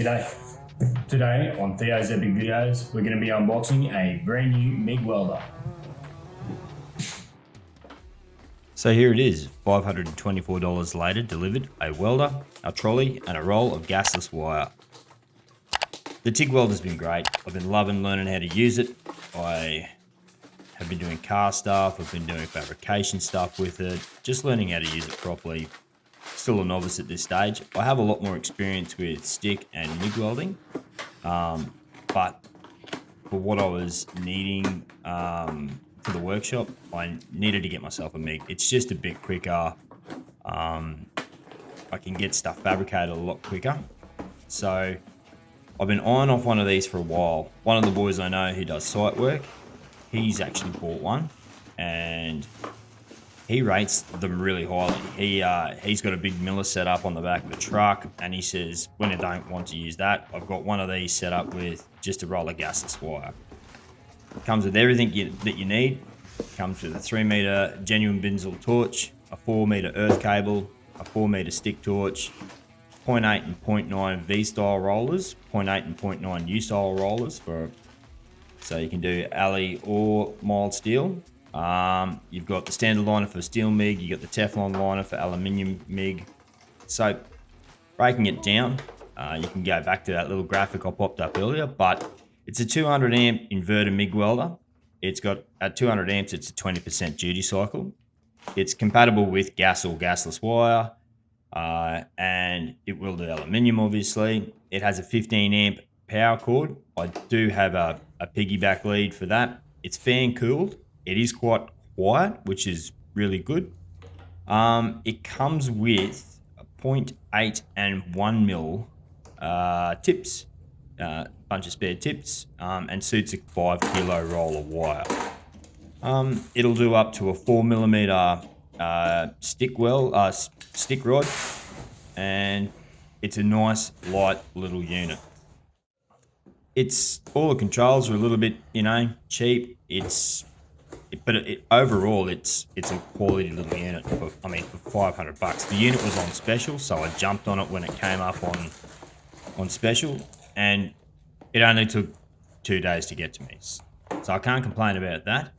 G'day. Today on Theo's Epic Videos, we're going to be unboxing a brand new MIG welder. So here it is, $524 later, delivered a welder, a trolley and a roll of gasless wire. The TIG welder's been great. I've been loving learning how to use it. I have been doing car stuff, I've been doing fabrication stuff with it, just learning how to use it properly. Still a novice at this stage. I have a lot more experience with stick and MIG welding, but for what I was needing for the workshop, I needed to get myself a MIG. It's just a bit quicker. I can get stuff fabricated a lot quicker. So I've been eyeing off one of these for a while. One of the boys I know who does site work, he's actually bought one and he rates them really highly. He's got a big miller set up on the back of the truck, and he says, when I don't want to use that, I've got one of these set up with just a roll of gasless wire. It comes with everything that you need. It comes with a 3-meter genuine Binzel torch, a 4-meter earth cable, a 4-meter stick torch, 0.8 and 0.9 V-style rollers, 0.8 and 0.9 U-style rollers, so you can do alley or mild steel. You've got the standard liner for steel MIG, you've got the Teflon liner for aluminium MIG. So breaking it down, you can go back to that little graphic I popped up earlier, but it's a 200 amp inverter MIG welder. It's got, at 200 amps, it's a 20% duty cycle. It's compatible with gas or gasless wire, and it will do aluminium, obviously. It has a 15 amp power cord. I do have a piggyback lead for that. It's fan cooled. It is quite quiet, which is really good. It comes with a 0.8 and 1 mil tips, bunch of spare tips, and suits a 5 kilo roll of wire. It'll do up to a 4mm stick rod, and it's a nice light little unit. It's all the controls are a little bit, cheap. But overall, it's a quality little unit. For $500. The unit was on special, so I jumped on it when it came up on special, and it only took 2 days to get to me. So I can't complain about that.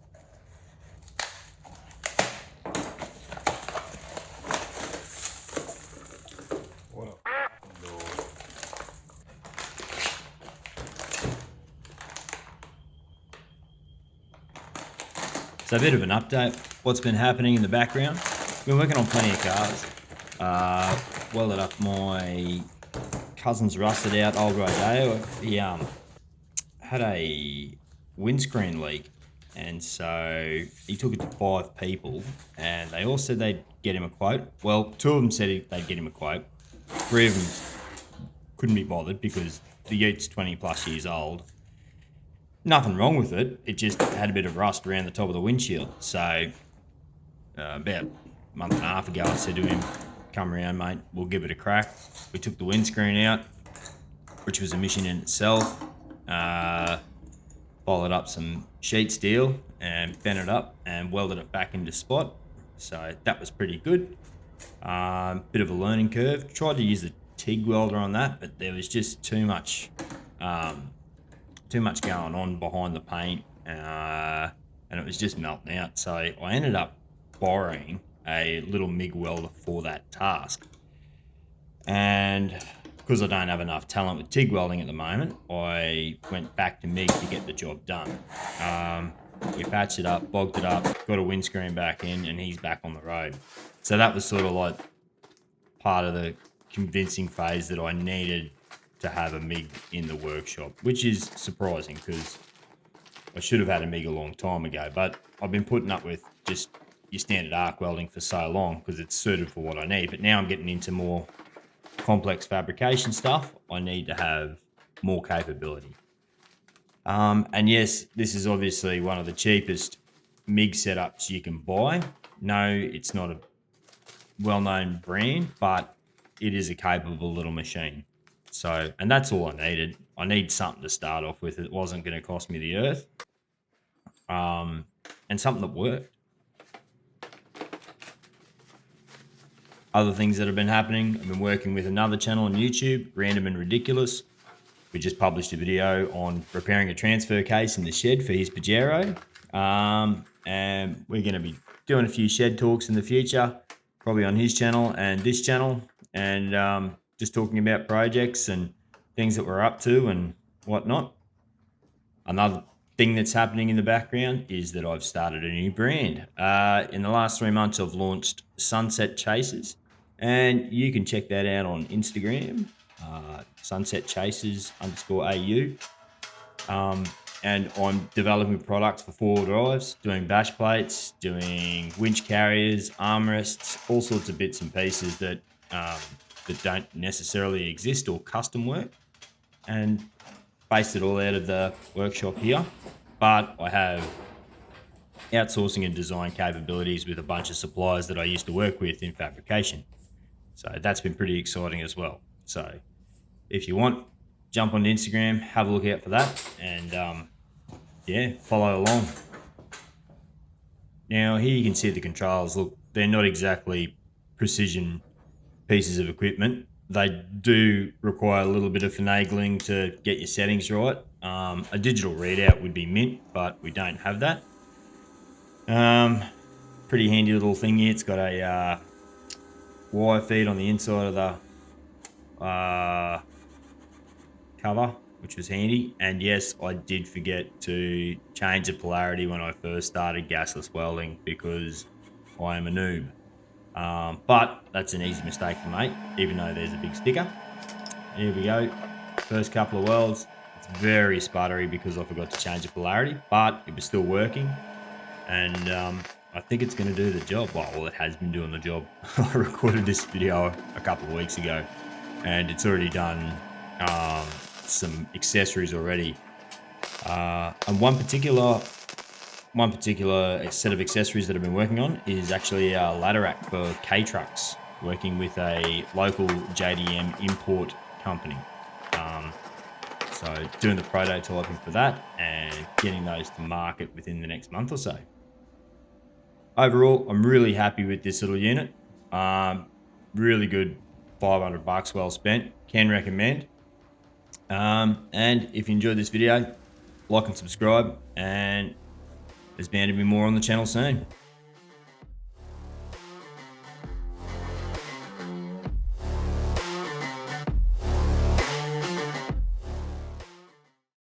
So a bit of an update, what's been happening in the background. Been working on plenty of cars. Welded up my cousin's rusted out old Rodeo. He had a windscreen leak, and so he took it to 5 people, and they all said they'd get him a quote. Well, 2 of them said they'd get him a quote. 3 of them couldn't be bothered because the Ute 20 plus years old. Nothing wrong with it, it just had a bit of rust around the top of the windshield. So about a month and a half ago, I said to him, come around mate, we'll give it a crack. We took the windscreen out, which was a mission in itself, followed up some sheet steel and bent it up and welded it back into spot. So that was pretty good. Bit of a learning curve. Tried to use the TIG welder on that, but there was just too much going on behind the paint, and it was just melting out. So I ended up borrowing a little MIG welder for that task. And because I don't have enough talent with TIG welding at the moment, I went back to MIG to get the job done. We patched it up, bogged it up, got a windscreen back in, and he's back on the road. So that was sort of like part of the convincing phase that I needed to have a MIG in the workshop, which is surprising because I should have had a MIG a long time ago, but I've been putting up with just your standard arc welding for so long because it's suited for what I need. But now I'm getting into more complex fabrication stuff. I need to have more capability. And yes, this is obviously one of the cheapest MIG setups you can buy. No, it's not a well-known brand, but it is a capable little machine. So, and that's all I needed. I need something to start off with. It wasn't going to cost me the earth. And something that worked. Other things that have been happening, I've been working with another channel on YouTube, Random and Ridiculous. we just published a video on repairing a transfer case in the shed for his Pajero. And we're going to be doing a few shed talks in the future, probably on his channel and this channel, and just talking about projects and things that we're up to and whatnot. Another thing that's happening in the background is that I've started a new brand. In the last 3 months, I've launched Sunset Chasers, and you can check that out on Instagram, Sunset Chasers _AU. And I'm developing products for 4-wheel drives, doing bash plates, doing winch carriers, armrests, all sorts of bits and pieces that don't necessarily exist, or custom work, and based it all out of the workshop here. But I have outsourcing and design capabilities with a bunch of suppliers that I used to work with in fabrication. So that's been pretty exciting as well. So if you want, jump on Instagram, have a look out for that, and yeah, follow along. Now here you can see the controls. Look, they're not exactly precision pieces of equipment. They do require a little bit of finagling to get your settings right. A digital readout would be mint, but we don't have that. Pretty handy little thing here. It's got a wire feed on the inside of the cover, which was handy. And yes, I did forget to change the polarity when I first started gasless welding because I am a noob. But that's an easy mistake to make, even though there's a big sticker. Here we go. First couple of welds. It's very sputtery because I forgot to change the polarity, but it was still working. And I think it's going to do the job. Well, it has been doing the job. I recorded this video a couple of weeks ago, and it's already done some accessories already. And one particular set of accessories that I've been working on is actually a ladder rack for K-trucks, working with a local JDM import company. So doing the prototyping for that and getting those to market within the next month or so. Overall, I'm really happy with this little unit. Really good, $500 well spent. Can recommend. And if you enjoyed this video, like and subscribe, and there's bound to be more on the channel soon.